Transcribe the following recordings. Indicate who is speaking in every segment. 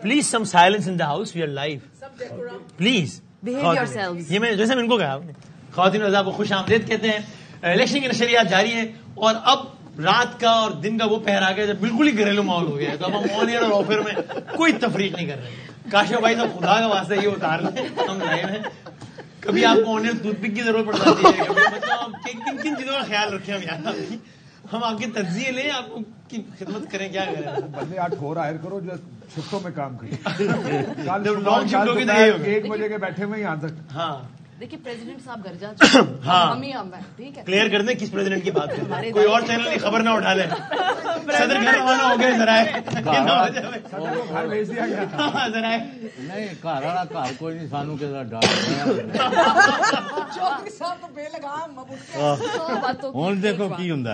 Speaker 1: Please some silence in the house. We are live. Please.
Speaker 2: Behave yourselves.
Speaker 1: یہ میں جیسے میں ان کو کہا خواتین و حضرات کو خوش آمدید کہتے ہیں. الیکشن کی نشریات جاری ہے اور اب رات کا اور دن کا وہ پہر آ گیا جب بالکل ہی گھریلو ماحول ہو گیا ہے. تو اب ہم آن ایئر اور آف ایئر میں کوئی تفریق نہیں کر رہے. کاشف بھائی صاحب خدا کا واسطہ یہ اتار لیں, ہم لائیو ہیں. کبھی آپ کو آن ایئر ٹوتھ پک کی ضرورت پڑ جاتی ہے, مطلب کن کن چیزوں کا خیال رکھیں ہم آپ کی تجزیے لیں, آپ کی خدمت کریں, کیا کریں.
Speaker 3: بندے 8 اور ہائر کرو جو شفٹوں میں کام کریں.
Speaker 1: لانگ شفٹ ہوگی تو یہ ہوگا.
Speaker 3: 1 بجے کے بیٹھے ہوئے یہاں تک.
Speaker 1: ہاں
Speaker 2: دیکھیے پریزیڈنٹ صاحب گھر جا چکے ہیں, ہم ہی ہم ہیں, ٹھیک ہے.
Speaker 1: کلیئر کر دیں کس پریزیڈنٹ کی بات کریں, کوئی اور چینل کی خبر نہ اٹھا لیں. صدر گھر روانہ ہو گئے ذرائع
Speaker 3: گھر بھیج دیا گیا.
Speaker 1: ذرائع
Speaker 4: نہیں گھر والا گھر کوئی نہیں, سانو کے ساتھ ڈال ہوں دیکھو کی ہوں.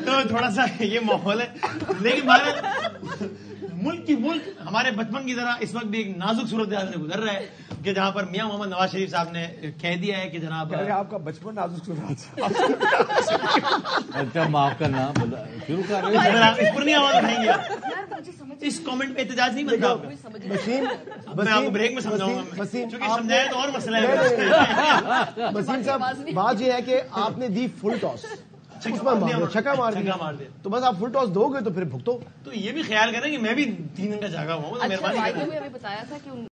Speaker 1: تو تھوڑا سا یہ ماحول ہے, لیکن ملک ہمارے بچپن کی طرح اس وقت بھی ایک نازک صورتحال سے گزر رہا ہے کہ جہاں پر میاں محمد نواز شریف صاحب نے کہہ دیا ہے کہ جناب
Speaker 3: آپ کا بچپن نازک صورتحال.
Speaker 4: اچھا معاف کرنا, شروع کر رہے
Speaker 1: اس پر نہیں آواز اٹھائیں گے. اس کامنٹ پہ احتجاج نہیں بنتا. میں آپ کو بریک میں سمجھاؤں گا, کیونکہ سمجھایا تو اور مسئلہ ہے.
Speaker 5: وسیم صاحب بات یہ ہے کہ آپ نے دی فل ٹاس, چھکا مار دیا, تو بس آپ فل ٹاس دو گے تو پھر بھگتو.
Speaker 1: تو یہ بھی خیال کریں کہ میں بھی 3 دن کا جاگا ہوں.
Speaker 2: ہمیں بتایا تھا کہ
Speaker 3: ہم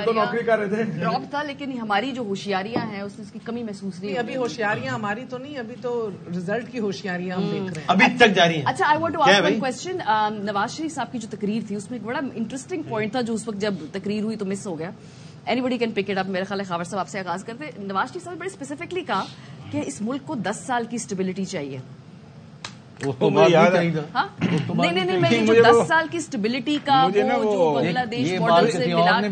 Speaker 3: تو نوکری کر رہے تھے,
Speaker 2: ڈراپ تھا, لیکن ہماری جو ہوشیاریاں ہیں اس کی کمی محسوس نہیں.
Speaker 6: ابھی ہوشیاریاں ہماری تو نہیں, ابھی تو ریزلٹ کی ہوشیاریاں ہم دیکھ رہے ہیں,
Speaker 1: ابھی تک جاری ہیں.
Speaker 2: اچھا I want to ask one question. Nawaz Sharif صاحب کی جو تقریر تھی اس میں ایک بڑا انٹرسٹنگ پوائنٹ تھا جو اس وقت جب تقریر ہوئی تو مس ہو گیا. Anybody can pick it up. میرا خیال ہے خاور صاحب آپ سے آغاز کرتے. نواز شریف صاحب نے بڑے اسپیسیفکلی کہا کہ اس ملک کو 10 سال کی اسٹیبلٹی چاہیے. نہیں نہیں نہیں, میں 10 سال کی اسٹیبلٹی کا جو بنگلہ دیش ماڈل سے ملا کے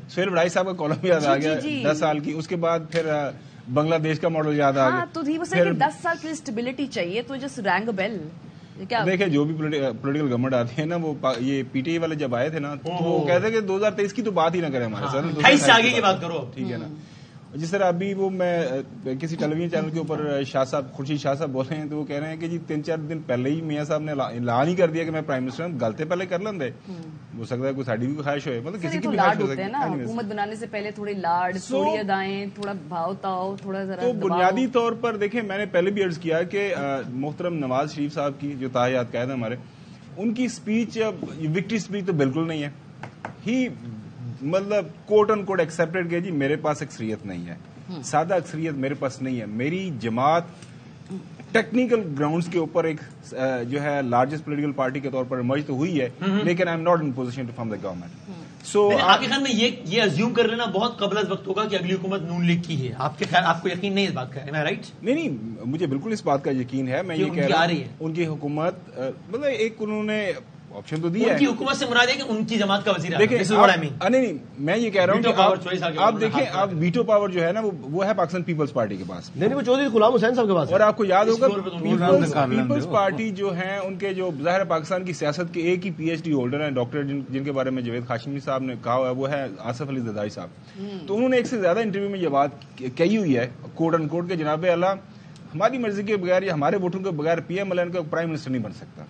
Speaker 7: سہیل بڑائی صاحب کا کالم یاد آ گیا 10 سال کی, اس کے بعد پھر بنگلہ دیش کا ماڈل یاد آ گیا.
Speaker 2: تو ہی بس 10 سال کی اسٹیبلٹی چاہیے, تو جسٹ رینگ بیل.
Speaker 7: دیکھیں جو بھی پولیٹیکل گورنمنٹ آتی ہے نا, وہ یہ پی ٹی آئی والے جب آئے تھے نا تو وہ کہتے ہیں کہ 2023 کی تو بات ہی نہ کریں ہمارے ساتھ,
Speaker 1: 28 آگے کی بات کرو,
Speaker 7: ٹھیک ہے نا. جس طرح ابھی وہ میں کسی ٹیلی ویژن چینل کے اوپر شاہ صاحب خورشید شاہ صاحب بول رہے ہیں, تو وہ کہہ رہے ہیں کہ جی 3-4 دن پہلے ہی میاں صاحب نے اعلان ہی کر دیا کہ میں پرائم منسٹر ہوں. غلطی پہلے کر لیں دے, ہو سکتا ہے کوئی ساڈی بھی خواہش ہوئے, مطلب کسی کی بھی خواہش ہو سکتی ہے.
Speaker 2: حکومت بنانے سے پہلے تھوڑے لاڈ, تھوڑی ادائیں, تھوڑا بھاؤ تاؤ, تھوڑا ذرا.
Speaker 7: تو بنیادی طور پر دیکھیں, میں نے پہلے بھی عرض کیا کہ محترم نواز شریف صاحب کی جو تاحیات قائد ہمارے, ان کی اسپیچ وکٹری اسپیچ تو بالکل نہیں ہے. ہی مطلب کوٹ ان کوٹ ایکسپٹڈ کہ جی میرے پاس اکثریت نہیں ہے, سادہ اکثریت میرے پاس نہیں ہے. میری جماعت ٹیکنیکل گراؤنڈز کے اوپر ایک جو ہے لارجسٹ پولیٹیکل پارٹی کے طور پر ایمرج تو ہوئی ہے, لیکن I am not in position to form the government. So
Speaker 1: آپ کے خیال میں یہ ازیوم کر لینا بہت قبل از وقت ہوگا کہ اگلی حکومت نون لیگ کی ہے. آپ کے خیال, آپ کو یقین نہیں اس بات کا, ہے رائٹ؟
Speaker 7: نہیں, مجھے بالکل اس بات کا یقین ہے. میں یہ کہہ رہا ہوں ان کی حکومت مطلب ایک انہوں نے آپشن تو دیا ہے.
Speaker 1: ان کی حکومت سے مراد ہے کہ ان کی جماعت کا وزیر اعظم.
Speaker 7: دیکھیں نہیں, میں یہ کہہ رہا ہوں کہ آپ دیکھیں, آپ ویٹو پاور جو ہے نا وہ ہے پاکستان پیپلز پارٹی کے پاس.
Speaker 5: نہیں, وہ چودھری غلام حسین صاحب کے پاس.
Speaker 7: اور آپ کو یاد ہوگا پیپلز پارٹی جو ہیں ان کے جو ظاہر پاکستان کی سیاست کے ایک ہی پی ایچ ڈی ہولڈر ہیں, ڈاکٹر جن کے بارے میں جاوید خاشمی صاحب نے کہا ہوا ہے, وہ ہے آصف علی زرداری صاحب. تو انہوں نے ایک سے زیادہ انٹرویو میں یہ بات کہی ہوئی ہے کوٹ ان کوٹ کہ جناب اعلیٰ ہماری مرضی کے بغیر یا ہمارے ووٹوں کے بغیر پی ایم ایل این کا پرائم منسٹر نہیں بن سکتا.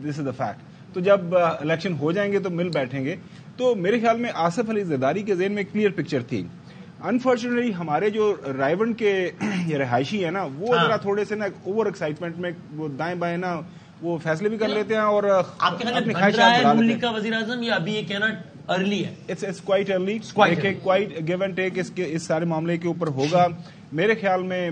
Speaker 7: دس از دا فیکٹ. تو جب الیکشن ہو جائیں گے تو مل بیٹھیں گے. تو میرے خیال میں آصف علی زرداری کے ذہن میں کلیئر پکچر تھی. انفارچونیٹلی ہمارے جو رائیون کے رہائشی ہیں نا, وہ ذرا تھوڑے سے نا اوور ایکسائٹمنٹ میں وہ دائیں بائیں نا وہ فیصلے بھی کر لیتے ہیں, اور
Speaker 1: آپ کے خیال میں بن رہا ہے نون لیگ کا وزیر اعظم, یا ابھی یہ کہنا ارلی ہے؟
Speaker 7: It's quite early, quite give and take اس سارے معاملے کے اوپر ہوگا. میرے خیال میں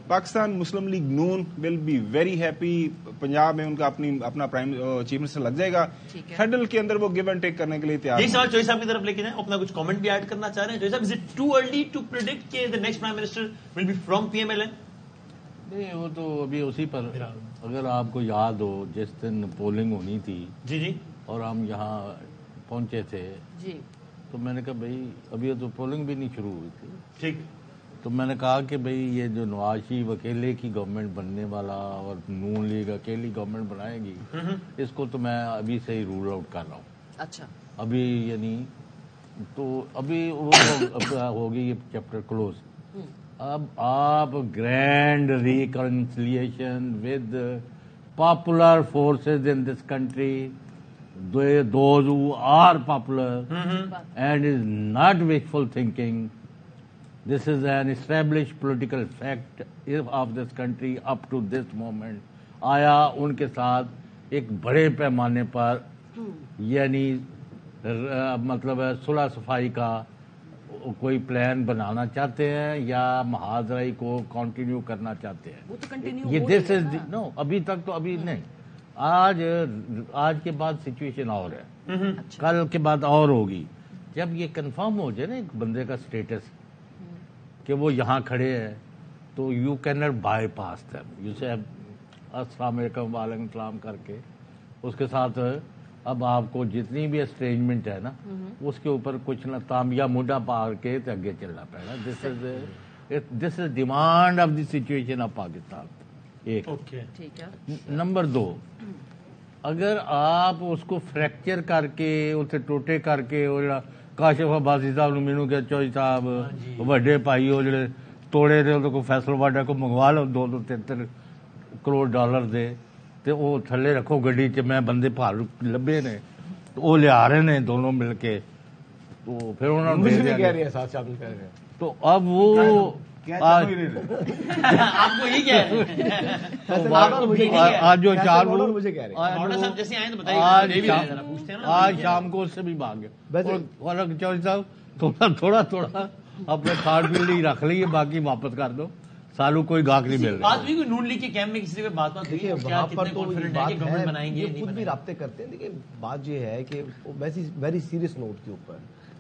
Speaker 7: Pakistan Muslim League Noon will be very happy. Punjab میں ان کا اپنا پرائم چیف منسٹر لگ جائے گا. فیڈرل کے اندر وہ گیو اینڈ ٹیک کرنے کے لیے تیار.
Speaker 1: یہی سوال چوہی صاحب کی طرف لے کے جائیں, اپنا کچھ کامنٹ بھی ایڈ کرنا چاہ رہے ہیں. چوہی صاحب, is it too early to predict کہ the next prime minister will be from P M L N?
Speaker 4: نہیں, وہ تو ابھی اسی پر. اگر آپ کو یاد ہو جس دن پولنگ ہونی تھی
Speaker 1: جی
Speaker 4: اور ہم یہاں پہنچے تھے
Speaker 2: جی,
Speaker 4: تو میں نے کہا بھائی ابھی تو پولنگ بھی نہیں شروع ہوئی تھی.
Speaker 1: ٹھیک.
Speaker 4: تو میں نے کہا کہ بھائی یہ جو نواز شریف اکیلے کی گورنمنٹ بننے والا اور نون لیگ اکیلی گورنمنٹ بنائے گی, اس کو تو میں ابھی سے ہی رول آؤٹ کر رہا ہوں.
Speaker 2: اچھا,
Speaker 4: ابھی یعنی تو ابھی وہ ہوگی یہ چیپٹر کلوز. اب آپ grand reconciliation with popular forces in this country, those who are popular and is not wishful thinking. This is an established political fact of this country up to this moment. آیا ان کے ساتھ ایک بڑے پیمانے پر یعنی مطلب صلح صفائی کا کوئی پلان بنانا چاہتے ہیں یا محاذرائی کو کنٹینیو کرنا چاہتے ہیں؟ یہ دس از نو، ابھی تک تو ابھی نہیں. آج کے بعد سچویشن اور ہے، کل کے بعد اور ہوگی. جب یہ کنفرم ہو جائے نا ایک بندے کا اسٹیٹس کہ وہ یہاں کھڑے ہیں تو you can not by pass them. You سے السلام علیکم وعلیکم السلام کر کے اس کے ساتھ اب آپ کو جتنی بھی اسٹرینجمنٹ ہے نا اس کے اوپر کچھ نہ تامیا مڈا پار کے اگے چلنا پڑے گا. This is demand of the situation of Pakistan. ایک نمبر 2، اگر آپ اس کو فریکچر کر کے اسے ٹوٹے کر کے کاشف عباسی صاحب نے مینو کہ چوئی صاحب وڈے بھائی وہ جڑے توڑے دے کوئی فیصل واڈا کو منگوا لو 2-3 کروڑ ڈالر دے تے وہ تھلے رکھو گڈی چ. میں بندے بھال لبے نے تو وہ لیا رہے نے دونوں مل کے، تو پھر انہوں نے تو اب وہ آج جو آج شام کو اس سے بھی بھاگ گئے. چوہدری صاحب تھوڑا اپنے کھاڑ پیڑی رکھ لیے، باقی واپس کر دو. سالو کوئی گاہک نہیں مل رہا.
Speaker 1: بات بھی کوئی نون لیگ کے کیمپ میں کسی پہ بات
Speaker 5: دیکھیے وہاں پر تو گورنمنٹ بنائیں گے، خود بھی رابطے کرتے ہیں. دیکھیے بات یہ ہے کہ ویری سیریس نوٹ کے اوپر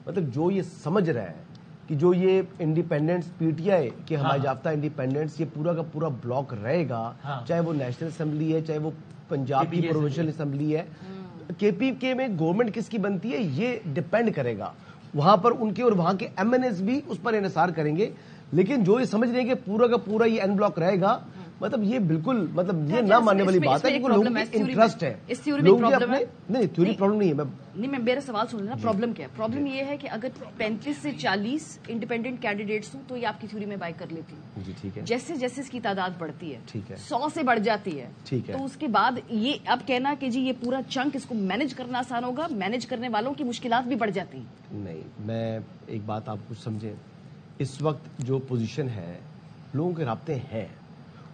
Speaker 5: مطلب جو یہ سمجھ رہا ہے کہ جو یہ انڈیپینڈنس پی ٹی آئی کے ہمارے یافتہ انڈیپینڈنس یہ پورا کا پورا بلاک رہے گا، چاہے وہ نیشنل اسمبلی ہے چاہے وہ پنجاب کی پروونشل اسمبلی ہے. کے پی کے میں گورنمنٹ کس کی بنتی ہے یہ ڈپینڈ کرے گا وہاں پر ان کے، اور وہاں کے ایم این ایس بھی اس پر انحصار کریں گے. لیکن جو یہ سمجھ رہے ہیں کہ پورا کا پورا یہ این بلاک رہے گا، مطلب یہ بالکل مطلب یہ نہ ماننے والی بات ہے کیونکہ لوگوں کی انٹرسٹ ہے. نہیں تھیوری پرابلم نہیں ہے.
Speaker 2: میں میرا سوال سن لینا. پرابلم کیا ہے؟ پرابلم یہ ہے کہ اگر 35 سے 40 انڈیپینڈنٹ کینڈیڈیٹس ہوں تو یہ آپ کی تھیوری میں بائی کر لیتی ہوں.
Speaker 5: جی ٹھیک ہے.
Speaker 2: جیسے جیسے اس کی تعداد بڑھتی ہے،
Speaker 5: ٹھیک ہے،
Speaker 2: 100 سے بڑھ جاتی ہے،
Speaker 5: ٹھیک ہے،
Speaker 2: تو اس کے بعد یہ اب کہنا کہ جی یہ پورا چنک اس کو مینج کرنا آسان ہوگا، مینج کرنے والوں کی مشکلات بھی بڑھ جاتی ہیں.
Speaker 5: نہیں، میں ایک بات آپ کچھ سمجھیں. اس وقت جو پوزیشن ہے لوگوں کے رابطے ہیں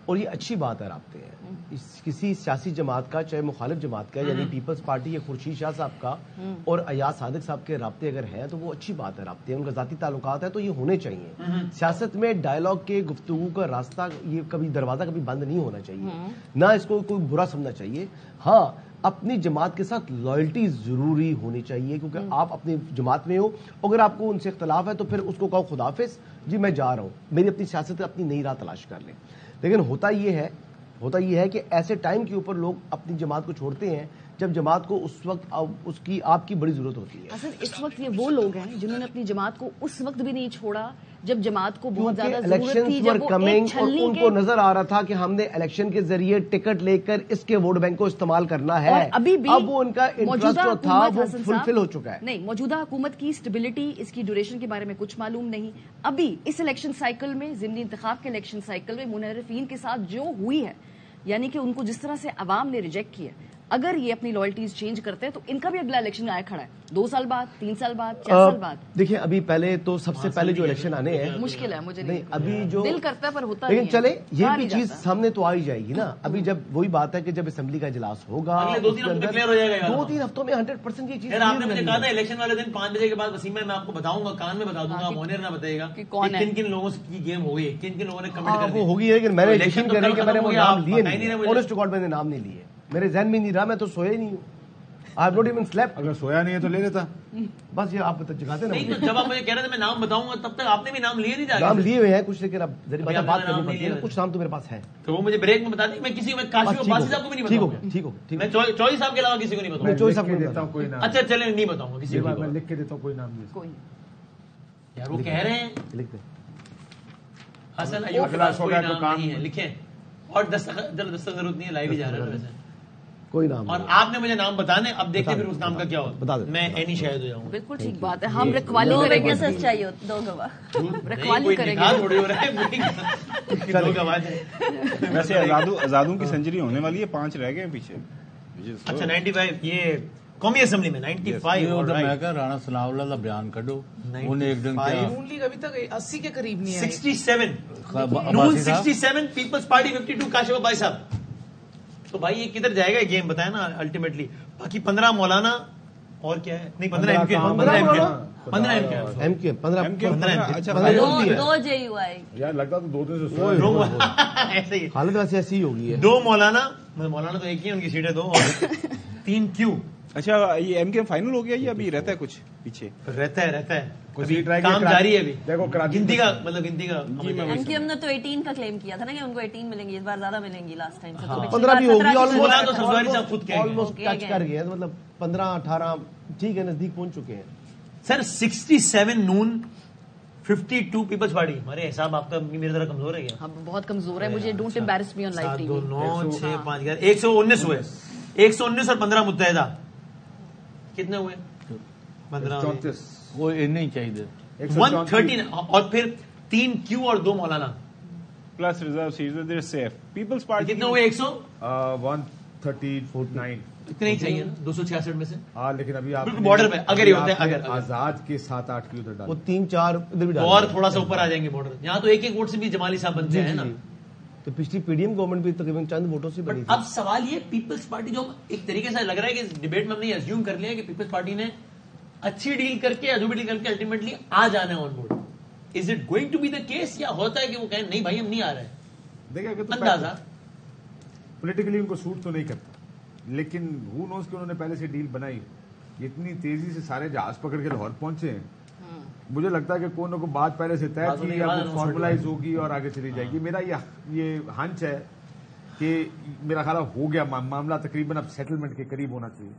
Speaker 5: اور یہ اچھی بات ہے رابطے ہیں. کسی سیاسی جماعت کا چاہے مخالف جماعت کا یعنی پیپلز پارٹی یا خورشید شاہ صاحب کا اور ایاز صادق صاحب کے رابطے اگر ہیں تو وہ اچھی بات ہے. رابطے ان کا ذاتی تعلقات ہے تو یہ ہونے چاہیے. سیاست میں ڈائلاگ کے گفتگو کا راستہ یہ کبھی دروازہ کبھی بند نہیں ہونا چاہیے، نہ اس کو کوئی برا سمجھنا چاہیے. ہاں اپنی جماعت کے ساتھ لائلٹی ضروری ہونی چاہیے کیونکہ آپ اپنی جماعت میں ہو. اگر آپ کو ان سے اختلاف ہے تو پھر اس کو کہو خداحافظ جی میں جا رہا ہوں، میری اپنی سیاست اپنی نئی راہ تلاش کر لیں. لیکن ہوتا یہ ہے کہ ایسے ٹائم کے اوپر لوگ اپنی جماعت کو چھوڑتے ہیں جب جماعت کو اس وقت اس کی آپ کی بڑی ضرورت ہوتی ہے.
Speaker 2: اصل اس وقت یہ وہ لوگ ہیں جنہوں نے اپنی جماعت کو اس وقت بھی نہیں چھوڑا جب جماعت کو بہت زیادہ ضرورت تھی، جب وہ ایک چھلنی
Speaker 5: ان کو نظر آ رہا تھا کہ ہم نے الیکشن کے ذریعے ٹکٹ لے کر اس کے ووٹ بینک کو استعمال کرنا ہے.
Speaker 2: ابھی بھی
Speaker 5: اب وہ ان کا انٹرسٹ جو تھا وہ فلفل ہو چکا ہے.
Speaker 2: نہیں، موجودہ حکومت کی اسٹیبلٹی، اس کی ڈیوریشن کے بارے میں کچھ معلوم نہیں. ابھی اس الیکشن سائیکل میں، ضمنی انتخاب کے الیکشن سائیکل میں منحرفین کے ساتھ جو ہوئی ہے، یعنی کہ ان کو جس طرح سے عوام نے ریجیکٹ کیا، اگر یہ اپنی لائلٹیز چینج کرتے ہیں تو ان کا بھی اگلا الیکشن آیا کھڑا ہے 2 سال بعد، 3 سال بعد، 4 سال بعد.
Speaker 5: دیکھیں ابھی پہلے تو سب سے پہلے جو الیکشن آنے ہیں
Speaker 2: مشکل ہے، مجھے
Speaker 5: نہیں ابھی جو
Speaker 2: دل کرتا ہے پر ہوتا
Speaker 5: لیکن چلے یہ بھی چیز سامنے تو آ ہی جائے گی نا. ابھی جب وہی بات ہے کہ جب اسمبلی کا اجلاس ہوگا 2-3 ہفتوں میں 100% یہ چیز.
Speaker 1: آپ نے مجھے کہا تھا الیکشن والے دن 5 بجے کے بعد وسیم میں آپ کو بتاؤں گا، کان میں بتا دوں گا، مونیر نہ بتائے گا کہ کن کن لوگوں کی گیم ہو گئی، کن کن لوگوں نے کمنٹ کر
Speaker 5: وہ ہوگی. لیکن میں نے الیکشن کرنے کے میں نے وہ نام لیے نہیں، آنیسٹ ٹو گاڈ میں نے نام نہیں لیے، میرے ذہن میں نہیں رہا، میں تو سویا ہی نہیں ہوں. I have not even slept.
Speaker 3: اگر سویا نہیں ہے تو لے لیتا.
Speaker 5: بس یہ آپ جگاتے نا.
Speaker 1: نہیں تو جب آپ مجھے کہہ رہے تھے میں نام بتاؤں گا تب تک آپ نے بھی نام لیے نہیں جا رہے.
Speaker 5: نام لیے ہوئے ہیں کچھ، لیکن اب ذرا بات کرنی پڑتی ہے. کچھ نام تو میرے پاس ہے
Speaker 1: تو وہ مجھے بریک میں بتا دیں. میں کسی کو کاشف عباسی صاحب کو بھی نہیں بتاؤں گا.
Speaker 5: ٹھیک ہو
Speaker 1: میں چوہدری صاحب کے علاوہ کسی کو نہیں بتاؤں گا.
Speaker 5: چوہدری صاحب کو دیتا ہوں
Speaker 3: کوئی نام.
Speaker 1: اچھا چلیں نہیں بتاؤں گا کسی کو.
Speaker 3: میں لکھ کے دیتا ہوں کوئی نام نہیں.
Speaker 2: کوئی
Speaker 1: یار وہ کہہ رہے ہیں
Speaker 5: لکھ دیں
Speaker 1: حسن ایوب کے پاس کوئی نام نہیں ہے، لکھیں. اور دستخط ضرورت نہیں ہے، لائیو ہی جا رہا ہے.
Speaker 5: کوئی نام
Speaker 1: اور
Speaker 5: نہیں.
Speaker 1: آپ نے مجھے نام بتانے, اب دیکھیں پھر اس نام کا کیا
Speaker 5: بتا
Speaker 1: ہوتا
Speaker 5: دیں.
Speaker 1: میں اینی شاید ہو جاؤں.
Speaker 2: بالکل ٹھیک بات ہے, ہم رکھوالی کریں گے,
Speaker 8: سچ چاہیے دو گواہ,
Speaker 2: رکھوالی کریں گے.
Speaker 1: تھوڑی ہو رہا ہے دو گواہ ہیں.
Speaker 7: ویسے آزادوں کی سینچری ہونے والی ہے, 5 رہ گئے ہیں پیچھے.
Speaker 1: اچھا 95 یہ قومی اسمبلی میں 95.
Speaker 4: میں کہا رانا ثناء اللہ کا بیان کڈو, انہیں ایک دن کیا
Speaker 6: نون لیگ ابھی تک 80 کے قریب نہیں ہے.
Speaker 1: 67 نون 67 پیپلز پارٹی 52 کاشف بھائی صاحب. تو بھائی یہ کدھر جائے گا یہ گیم بتائیں نا الٹیمیٹلی. باقی 15 مولانا اور کیا ہے, نہیں 15 ایم کیو, 15 ایم کیو,
Speaker 5: 15 اچھا
Speaker 8: 2 JUI.
Speaker 3: یار لگتا تو 2 دن سے
Speaker 1: ایسے ہی
Speaker 5: حالت ویسے ایسی ہی ہوگی ہے.
Speaker 1: 2 مولانا تو ایک ہی ان کی سیٹیں 2 اور 3 کیو.
Speaker 7: اچھا یہ ایم کے ایم فائنل ہو گیا یا ابھی رہتا ہے کچھ پیچھے؟
Speaker 1: رہتا ہے
Speaker 3: کوئی سیٹ رہ
Speaker 1: کام جاری ہے ابھی.
Speaker 3: دیکھو
Speaker 1: گنتی کا مطلب گنتی کا
Speaker 8: MQM نے تو 18 کا کلیم کیا تھا نا کہ ان کو 18 ملیں گی, اس بار زیادہ ملیں گی لاسٹ ٹائم سے.
Speaker 5: 15 بھی ہوگی,
Speaker 1: بولا تو سبزواری صاحب خود کہیں گے.
Speaker 5: آلموسٹ ٹچ کر گئے, مطلب 15-18 ٹھیک ہے, نزدیک پہنچ چکے ہیں.
Speaker 1: سر 67 نون 52 پیپلز پارٹی. ہمارے حساب آپ کا میری طرح کمزور ہے کیا؟
Speaker 2: ہم بہت کمزور ہے, مجھے don't embarrass me on live T
Speaker 1: 2
Speaker 2: V.
Speaker 1: 9 6 5 119 ہوئے. 119 اور 15 متحدہ کتنے ہوئے؟ 15
Speaker 3: 34
Speaker 4: کوئی نہیں چاہیے.
Speaker 1: 113 اور پھر 3 کیو اور 2 مولانا
Speaker 7: پلس ریزرو سیٹس دے سیف. پیپلز پارٹی
Speaker 1: کتنے ہوئے؟ 100
Speaker 3: 139.
Speaker 1: اتنے ہی چاہیے 266 میں سے.
Speaker 3: ہاں لیکن ابھی آپ
Speaker 1: بالکل بارڈر پہ اگر یہ ہوتا ہے, اگر
Speaker 3: آزاد کے 7-8 کی ادھر
Speaker 5: وہ
Speaker 3: ڈال
Speaker 5: 3-4 ادھر بھی
Speaker 1: اور تھوڑا سا اوپر آ جائیں گے بارڈر. یہاں تو ایک ووٹ سے بھی جمالی صاحب بنتے ہیں نا.
Speaker 5: تو پچھلی PDM گورنمنٹ بھی تقریباً چند ووٹوں سے بنی تھی.
Speaker 1: اب سوال یہ پیپلز پارٹی جو ایک طریقے سے لگ رہا ہے کہ ڈبیٹ میں ہم نے ایزیوم کر لیا کہ پیپلز پارٹی نے اچھی ڈیل کر کے ادھوری ڈیل کر کے الٹیمیٹلی آ جانا ہے on board. Is it going to be the case یا ہوتا ہے کہ وہ کہیں نہیں بھائی ہم نہیں آ رہے ہیں؟
Speaker 3: دیکھیں
Speaker 1: اندازہ
Speaker 3: پولیٹیکلی ان کو سوٹ تو نہیں کرتا, لیکن ہو نوز کہ انہوں نے پہلے سے ڈیل بنائی. اتنی تیزی سے سارے جہاز پکڑ کے لاہور پہنچے ہیں, مجھے لگتا ہے کہ کوئی نہ کوئی بات پہلے سے طے تھی یا وہ فارملائز ہوگی اور آگے چلی جائے گی. میرا یہ ہنچ ہے کہ میرا خیال ہو گیا معاملہ تقریباً اب سیٹلمنٹ کے قریب ہونا چاہیے,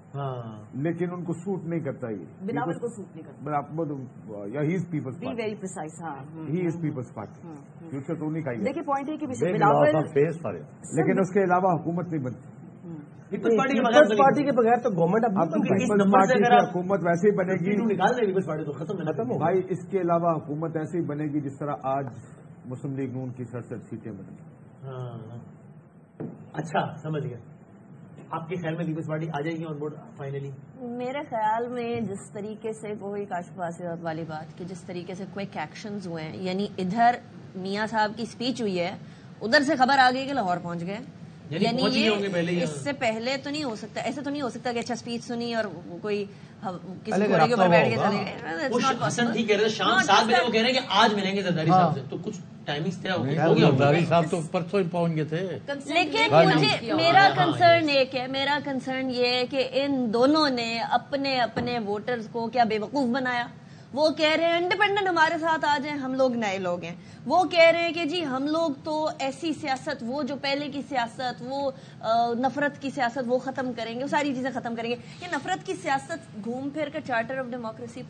Speaker 3: لیکن ان کو سوٹ نہیں کرتا. یہ
Speaker 2: بلاول کو سوٹ نہیں کرتا.
Speaker 3: یا ہی is people's
Speaker 2: be very precise. ہاں
Speaker 3: ہی از پیپلز پارٹی. فیوچر تو نہیں کھائی
Speaker 2: دیکھیں پوائنٹ ہے کہ بلاول,
Speaker 3: لیکن اس کے علاوہ حکومت نہیں بنتی.
Speaker 1: پیپلز پارٹی
Speaker 5: پیپلز پارٹی کے بغیر تو گورنمنٹ اب
Speaker 3: پیپلز پارٹی کی حکومت ویسے ہی بنے گی
Speaker 1: نکال دیں پیپلز پارٹی تو ختم ہو.
Speaker 3: بھائی. اس کے علاوہ حکومت ایسے ہی بنے گی جس طرح آج مسلم لیگ نون کی 67 سیٹیں بنی.
Speaker 1: اچھا سمجھ گیا. آپ کے خیال میں پیپلز پارٹی آ جائے گی آن بورڈ فائنلی؟
Speaker 8: میرے خیال میں جس طریقے سے کوئی کاشف آصف والی بات کہ جس طریقے سے کوئک ایکشنز ہوئے ہیں, یعنی ادھر میاں صاحب کی سپیچ ہوئی ہے, ادھر سے خبر آ گئی کہ لاہور پہنچ گئے. یعنی یہ اس سے پہلے تو نہیں ہو سکتا, ایسے تو نہیں ہو سکتا کہ اچھا سپیچ سنی اور کوئی کسی گھوڑے کے اوپر بیٹھ کے چلے گئے.
Speaker 1: حسن ٹھیک کہہ رہے تھے شام 7 بجے وہ کہہ رہے ہیں کہ آج ملیں گے زرداری صاحب سے, تو کچھ ٹائمنگز طے ہو گیا.
Speaker 4: زرداری صاحب تو پرسوں ہی پہنچ گئے تھے.
Speaker 8: لیکن مجھے میرا کنسرن ایک ہے, میرا کنسرن یہ ہے کہ ان دونوں نے اپنے اپنے ووٹرز کو کیا بے وقوف بنایا. وہ کہہ رہے ہیں انڈیپینڈنٹ ہمارے ساتھ آ جائیں, ہم لوگ نئے لوگ ہیں. وہ کہہ رہے ہیں کہ جی ہم لوگ تو ایسی سیاست, وہ جو پہلے کی سیاست, وہ نفرت کی سیاست وہ ختم کریں گے, وہ ساری چیزیں ختم کریں گے. یہ نفرت کی سیاست گھوم پھر کر چارٹر آف ڈیموکریسی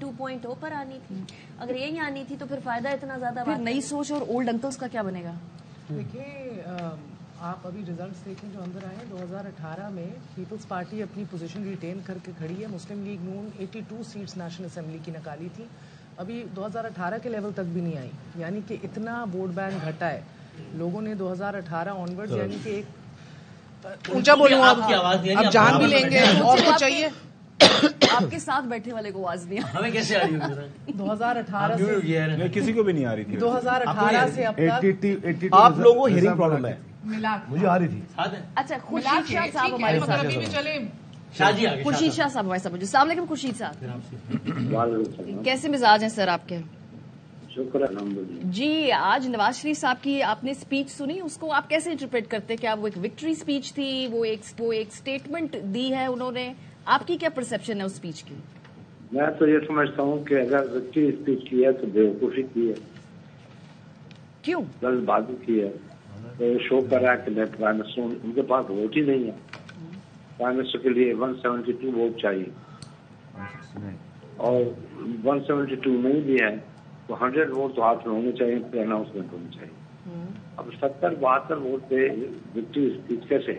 Speaker 8: 2.0 پر آنی تھی. اگر یہی آنی تھی تو پھر فائدہ اتنا زیادہ.
Speaker 2: پھر نئی سوچ اور اولڈ انکلز کا کیا بنے گا؟
Speaker 6: دیکھیں آپ ابھی ریزلٹس دیکھیں جو اندر آئے. 2018 میں پیپلز پارٹی اپنی پوزیشن ریٹین کر کے کھڑی ہے. مسلم لیگ نون 82 سیٹس نیشنل اسمبلی کی نکالی تھی, ابھی 2018 کے لیول تک بھی نہیں آئی. یعنی کہ اتنا ووٹ بینک گھٹا ہے لوگوں نے 2018 آنورڈ. یعنی کہ ایک اونچا بولوں آپ جان بھی لیں گے اور کچھ چاہیے.
Speaker 2: آپ کے ساتھ بیٹھنے والے کو آواز نہیں
Speaker 1: ہمیں کیسے آ رہی ہے؟
Speaker 6: 2018 سے
Speaker 7: کسی کو بھی نہیں آ رہی تھی.
Speaker 6: 2018 سے اب تک
Speaker 5: آپ لوگوں کو ہیئرنگ پرابلم ہے, مجھے آ رہی تھی.
Speaker 2: اچھا خورشید شاہ صاحب ہمارے ساتھ,
Speaker 6: ابھی بھی چلیں.
Speaker 1: شاہ جی آگے.
Speaker 2: خورشید شاہ صاحب ہمارے ساتھ. السلام علیکم خورشید صاحب, کیسے مزاج ہیں سر آپ کے؟
Speaker 9: شکر الحمدللہ.
Speaker 2: جی آج نواز شریف صاحب کی آپ نے اسپیچ سنی, اس کو آپ کیسے انٹرپریٹ کرتے؟ کیا وہ ایک وکٹری اسپیچ تھی, وہ ایک اسٹیٹمنٹ دی ہے انہوں نے, آپ کی کیا پرسپشن ہے اس اسپیچ کی؟
Speaker 9: میں تو یہ سمجھتا ہوں کہ اگر وکٹری اسپیچ کی ہے تو بیوقوفی کی ہے.
Speaker 2: کیوں؟
Speaker 9: جلد بازی کی ہے. شو کر رہا ہے کہ پرائم منسٹر, ان کے پاس ووٹ ہی نہیں ہے. پرائم منسٹر کے لیے 172 ووٹ چاہیے, اور 172 نہیں بھی ہے تو 100 ووٹ تو ہاتھ میں ہونے چاہیے, پھر اناؤنسمنٹ ہونی چاہیے. اب 70-72 ووٹ پہ وکٹری اسپیچ کیسے؟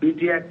Speaker 9: PTI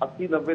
Speaker 10: 80-90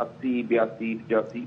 Speaker 10: 80, 82, 85।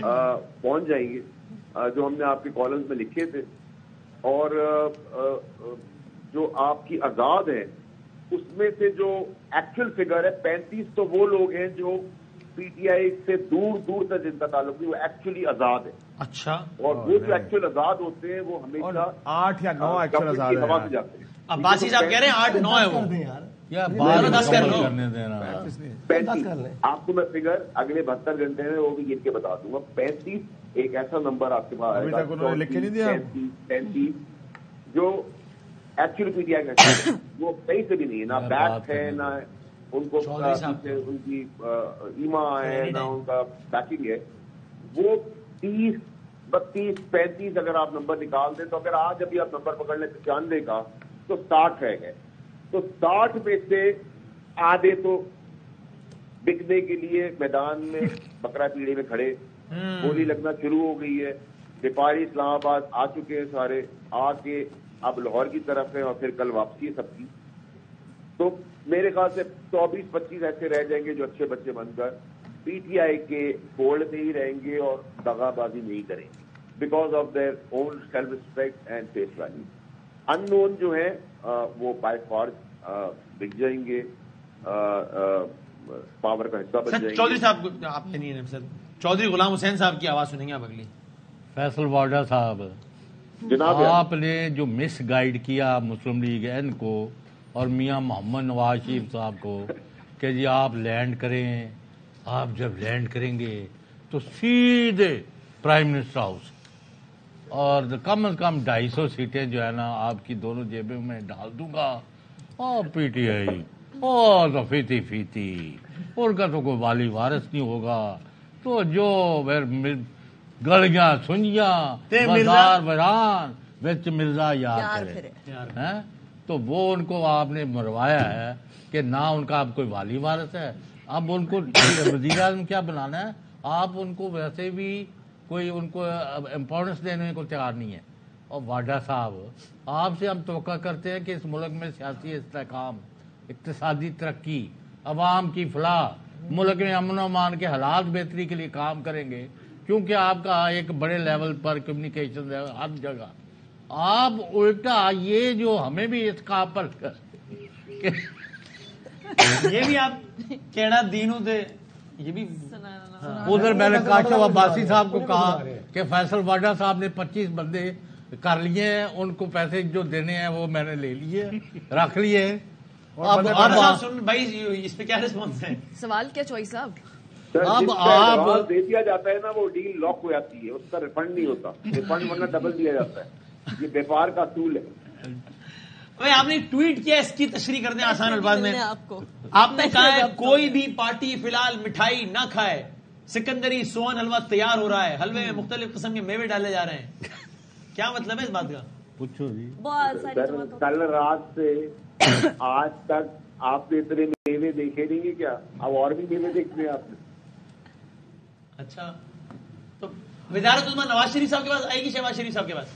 Speaker 10: پہنچ جائیں گے جو ہم نے آپ کے کالمز میں لکھے تھے. اور جو آپ کی آزاد ہے اس میں سے جو ایکچوئل فگر ہے 35 تو وہ لوگ ہیں جو پی ٹی آئی سے دور دور تک جن کا تعلق نہیں وہ ایکچولی آزاد ہے.
Speaker 1: اچھا.
Speaker 10: اور وہ جو ایکچوئل آزاد ہوتے ہیں وہ ہمیشہ
Speaker 3: 8 یا 9 ایکچوئل آزاد
Speaker 10: کی ہوا سے جاتے ہیں.
Speaker 1: عباسی صاحب کہہ رہے ہیں 8-9 ہے وہ.
Speaker 10: آپ کو میں فگر اگلے 72 گھنٹے میں وہ بھی گن کے بتا دوں گا. 35 ایک ایسا نمبر آپ کے پاس آئے گا 35 جو ایکچولی پی ٹی آئی کا وہ کہیں سے بھی نہیں ہے, نہ بیک ہے نہ ان کو ان کی ایما ہے نہ ان کا بیکنگ ہے. وہ 30, 32, 35 اگر آپ نمبر نکال دیں تو اگر آج ابھی آپ نمبر پکڑ لیں 95 کا تو 60 رہ گئے. تو 60 میں سے آدھے تو بکنے کے لیے میدان میں بکرا پیڑے میں کھڑے, گولی لگنا شروع ہو گئی ہے. بیپاری اسلام آباد آ چکے ہیں سارے, آ کے اب لاہور کی طرف ہے اور پھر کل واپسی ہے سب کی. تو میرے خیال سے 24-25 ایسے رہ جائیں گے جو اچھے بچے بن کر پی ٹی آئی کے فولڈ میں ہی رہیں گے اور دغا بازی نہیں کریں گے because of their own self respect and face value. ان نون جو ہیں وہ بائی فار بک جائیں گے, پاور کا حصہ بن جائیں گے.
Speaker 1: چودھری صاحب آپ نے نہیں سر, چودھری غلام حسین صاحب کی آواز سنیں گے آپ اگلی.
Speaker 4: فیصل واڈا صاحب,
Speaker 10: جناب
Speaker 4: آپ نے جو مس گائیڈ کیا مسلم لیگ این کو اور میاں محمد نواز شریف صاحب کو کہ جی آپ لینڈ کریں, آپ جب لینڈ کریں گے تو سیدھے پرائم منسٹر ہاؤس اور کم از کم 250 سیٹیں جو ہے نا آپ کی دونوں جیبوں میں ڈال دوں گا. اور پی ٹی آئی اور تو فیتی ان کا تو کوئی والی وارث نہیں ہوگا. تو جو گلیاں سنجیاں بازار بران وچ مرزا یار کرے, تو وہ ان کو آپ نے مروایا ہے کہ نہ ان کا اب کوئی والی وارث ہے. اب ان کو وزیر اعظم کیا بنانا ہے, آپ ان کو ویسے بھی کوئی ان کو امپورٹنس دینے کو تیار نہیں ہے. اور واڈا صاحب, آپ سے ہم توقع کرتے ہیں کہ اس ملک میں سیاسی استحکام, اقتصادی ترقی, عوام کی فلاح, ملک میں امن و امان کے حالات بہتری کے لیے کام کریں گے, کیونکہ آپ کا ایک بڑے لیول پر کمیونیکیشن ہے ہر جگہ. آپ الٹا یہ جو ہمیں بھی اس کا پر
Speaker 1: یہ بھی آپ کہنا دینوں دے, یہ بھی
Speaker 4: ادھر میں نے کاشف عباسی صاحب کو کہا کہ فیصل واڈا صاحب نے 25 بندے کر لیے ہیں, ان کو پیسے جو دینے ہیں وہ میں نے لے لیے رکھ لیے.
Speaker 1: اب بھائی اس پہ کیا رسپانس ہے؟
Speaker 2: سوال کیا چوئی صاحب؟
Speaker 10: اب آپ دے دیا جاتا ہے نا وہ ڈیل لاک ہو جاتی ہے, اس کا ریفنڈ نہیں ہوتا, ریفنڈ ورنہ ڈبل دیا جاتا ہے. یہ بیپار کا اصول ہے.
Speaker 1: آپ نے ٹویٹ کیا, اس کی تشریح کر دیں آسان الفاظ میں. آپ نے کہا ہے کوئی بھی پارٹی فی الحال مٹھائی نہ کھائے, سکندری سون حلوہ تیار ہو رہا ہے, حلوے میں مختلف قسم کے میوے ڈالے جا رہے ہیں. کیا مطلب ہے اس بات کا؟
Speaker 4: پوچھو جی.
Speaker 10: کل رات سے آج تک آپ نے اتنے میوے دیکھے نہیں گے کیا؟ اب اور بھی میوے دیکھتے ہیں آپ نے.
Speaker 1: اچھا, تو وزارت عظمیٰ نواز شریف صاحب کے پاس آئے گی شہباز شریف صاحب کے پاس؟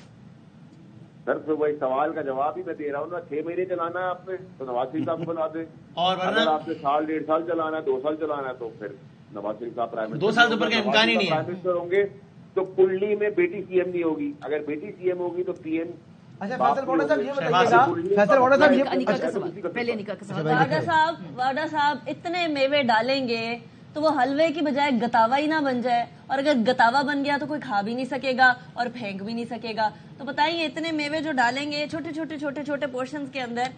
Speaker 10: سر تو وہی سوال کا جواب ہی میں دے رہا ہوں نا. 6 مہینے چلانا ہے آپ نے تو نواز شریف صاحب کو بنا دیں,
Speaker 1: اور
Speaker 10: اگر آپ نے 1.5 سال چلانا ہے, 2 سال چلانا ہے, تو پھر نواز شریف صاحب پرائم منسٹر
Speaker 1: 2 سال سے اوپر کا امکان ہی نہیں ہے.
Speaker 10: پرائم منسٹر ہوں گے تو کنڈلی میں بیٹی سی ایم نہیں ہوگی, اگر بیٹی سی ایم ہوگی تو پی ایم.
Speaker 5: اچھا فیصل واڈا صاحب یہ بتائیے گا, فیصل واڈا صاحب یہ
Speaker 2: پہلے نکا کا سوال.
Speaker 8: واڈا صاحب اتنے میوے ڈالیں گے تو وہ حلوے کی بجائے گتاوا ہی نہ بن جائے, اور اگر گتاوا بن گیا تو کوئی کھا بھی نہیں سکے گا اور پھینک بھی نہیں سکے گا. تو بتائیے اتنے میوے جو ڈالیں گے چھوٹے چھوٹے پورشنز کے اندر,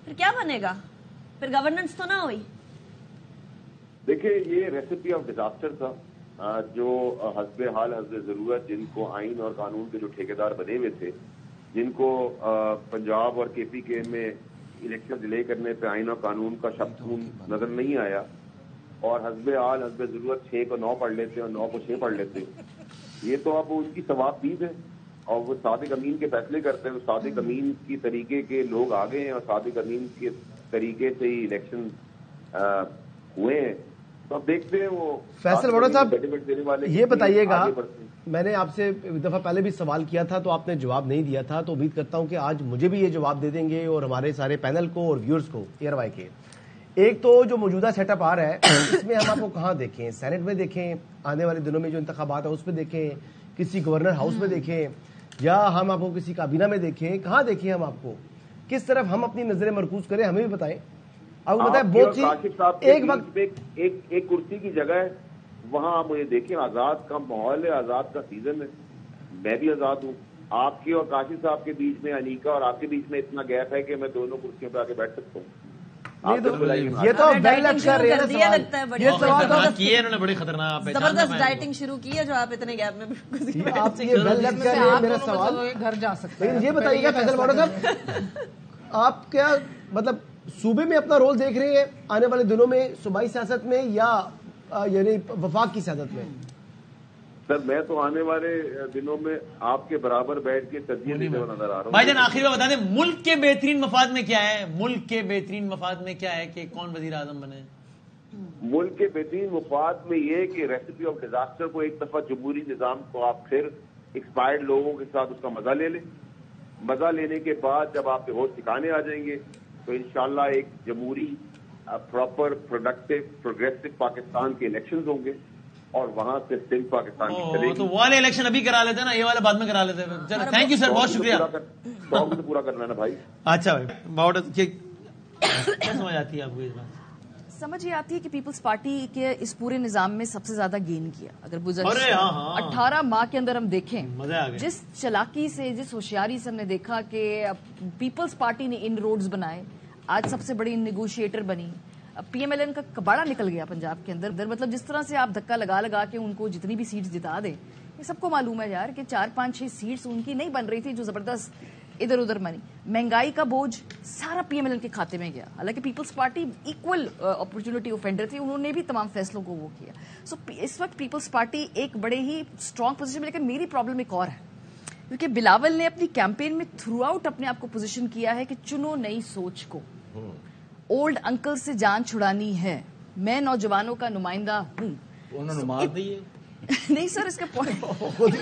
Speaker 8: پھر کیا بنے گا؟ پھر گورننس تو نہ ہوئی.
Speaker 10: دیکھیں یہ ریسیپی آف ڈیزاسٹر تھا, جو حسب حال حسب ضرورت, جن کو آئین اور قانون کے جو ٹھیکیدار بنے ہوئے تھے, جن کو پنجاب اور کے پی کے میں الیکشن ڈیلے کرنے پہ آئین اور قانون کا شبد نظر نہیں آیا, اور حسب حال حسب ضرورت 6 کو 9 پڑھ لیتے اور 9 کو 6 پڑھ لیتے. یہ تو اب ان کی ثواب دید ہے, اور وہ صادق امین کے فیصلے کرتے ہیں. صادق امین کی طریقے کے لوگ آ گئے ہیں اور صادق امین کے طریقے سے ہی الیکشن ہوئے ہیں. تو اب دیکھتے ہیں وہ.
Speaker 5: فیصل واڈا صاحب یہ بتائیے گا, میں نے آپ سے ایک دفعہ پہلے بھی سوال کیا تھا تو آپ نے جواب نہیں دیا تھا, تو امید کرتا ہوں کہ آج مجھے بھی یہ جواب دے دیں گے اور ہمارے سارے پینل کو اور ویورز کو, ایئر وائی کے. ایک تو جو موجودہ سیٹ اپ آ رہا ہے اس میں ہم آپ کو کہاں دیکھیں, سینٹ میں دیکھیں, آنے والے دنوں میں جو انتخابات ہیں اس میں دیکھیں, کسی گورنر ہاؤس میں دیکھیں, یا ہم آپ کو کسی کابینہ میں دیکھیں, کہاں دیکھیں ہم آپ کو, کس طرف ہم اپنی نظریں مرکوز کریں, ہمیں بھی بتائیں. آپ کو بتائیں بہت سی ایک وقت
Speaker 10: ایک کرسی کی جگہ ہے, وہاں آپ مجھے دیکھیں, آزاد کا ماحول ہے, آزاد کا سیزن ہے, میں بھی آزاد ہوں. آپ کے اور کاشف صاحب کے بیچ میں, انیکا اور آپ کے بیچ میں اتنا گیپ ہے کہ میں دونوں کرسیوں پہ آ کے بیٹھ سکتا ہوں.
Speaker 5: یہ تو
Speaker 1: انہوں نے بڑی خطرناک
Speaker 8: زبردست ڈائٹنگ شروع کی ہے جو آپ اتنے گیپ میں
Speaker 5: آپ یہ ویل لیفٹ کر رہے ہیں. میرا سوال
Speaker 6: گھر جا سکتے ہیں.
Speaker 5: لیکن یہ بتائیے گا فیصل موڈا صاحب, آپ کیا مطلب صوبے میں اپنا رول دیکھ رہے ہیں آنے والے دنوں میں, صوبائی سیاست میں یا یعنی وفاق کی سیاست میں؟
Speaker 10: سر میں تو آنے والے دنوں میں آپ کے برابر بیٹھ کے ترجیح دیتے ہوئے نظر آ رہا ہوں.
Speaker 1: بھائی جان آخری بات بتا دیں, ملک کے بہترین مفاد میں کیا ہے, ملک کے بہترین مفاد میں کیا ہے کہ کون وزیر اعظم بنے؟
Speaker 10: ملک کے بہترین مفاد میں یہ کہ ریسیپی آف ڈیزاسٹر کو ایک دفعہ جمہوری نظام کو آپ پھر ایکسپائرڈ لوگوں کے ساتھ اس کا مزہ لے لیں. مزہ لینے کے بعد جب آپ کے ہوش ٹھکانے آ جائیں گے تو انشاءاللہ ایک جمہوری پراپر پروڈکٹیو پروگریسو پاکستان کے الیکشنز ہوں گے, اور وہاں سے سندھ پاکستان کی چلے گی.
Speaker 1: تو وہ والے الیکشن ابھی کرا لیتے نا, یہ والے بعد میں کرا لیتے. چلو تھینک یو سر, بہت شکریہ.
Speaker 10: شوق تو پورا کرنا ہے نا بھائی.
Speaker 1: اچھا بھائی, بہت کیا سمجھ آتی ہے آپ کو اس بات؟
Speaker 2: سمجھ یہ آتی ہے کہ پیپلز پارٹی کے اس پورے نظام میں سب سے زیادہ گین کیا. اگر گزشتہ 18 ماہ کے اندر ہم دیکھیں, جس چلاکی سے, جس ہوشیاری سے ہم نے دیکھا کہ پیپلز پارٹی نے ان روڈز بنائے, آج سب سے بڑی نیگوشیٹر بنی, پی ایم ایل این کا کباڑا نکل گیا پنجاب کے اندر. مطلب جس طرح سے آپ دھکا لگا لگا کے ان کو جتنی بھی سیٹس جتا دیں, یہ سب کو معلوم ہے یار کہ 4-5-6 سیٹس ان کی نہیں بن رہی تھی جو زبردست ادھر ادھر بنی. مہنگائی کا بوجھ سارا پی ایم ایل این کے کھاتے میں گیا, حالانکہ Peoples Party equal opportunity offender تھی, انہوں نے بھی تمام فیصلوں کو وہ کیا. سو اس وقت پیپلز پارٹی ایک بڑے ہی اسٹرانگ پوزیشن میں. لیکن میری پرابلم ایک اور ہے, کیونکہ بلاول نے اپنی کیمپین میں تھرو آؤٹ اپنے آپ کو پوزیشن کیا ہے کہ چنو نئی سوچ کو, اولڈ انکل سے جان چھڑانی ہے, میں نوجوانوں کا نمائندہ ہوں.
Speaker 4: انہوں نے مار دی
Speaker 2: نہیں سر, اس کا point
Speaker 8: sorry